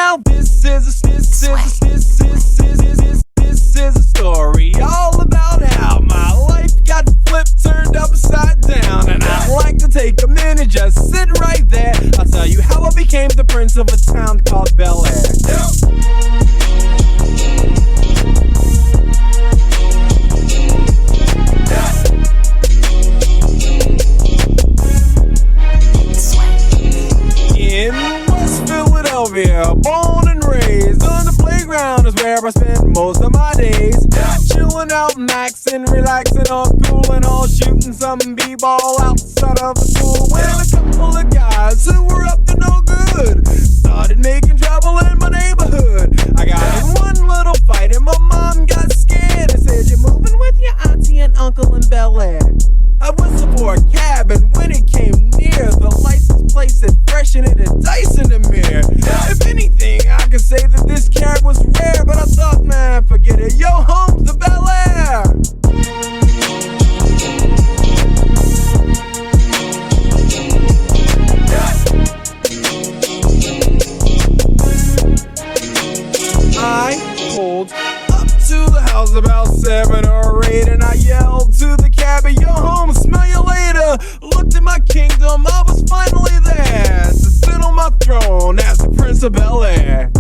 Now this is a story all about how my life got flipped, turned upside down. And I'd like to take a minute, just sit right there. I'll tell you how I became the prince of a town called Bel Air. In West Philadelphia, born and raised on the playground is where I spend most of my days. Chilling out, maxing, relaxing, all cool and all, shooting some b-ball outside of the school. When a couple of guys who were up to no good started making trouble in my neighborhood. I got in one little fight and my mom got scared and said, "You're moving with your auntie and uncle in Bel Air." I whistled for a cab, and when it came near, the license plate said fresh and it had dice in the mirror. If anything, I could say that this cab was rare, but I thought, man, forget it. Yo, home to Bel Air. I pulled up to the house about 7 or 8, and I yelled to the cabbie, "Yo, home, smell you later." Looked at my kingdom, I was finally there to sit on my throne as the Prince of Bel Air.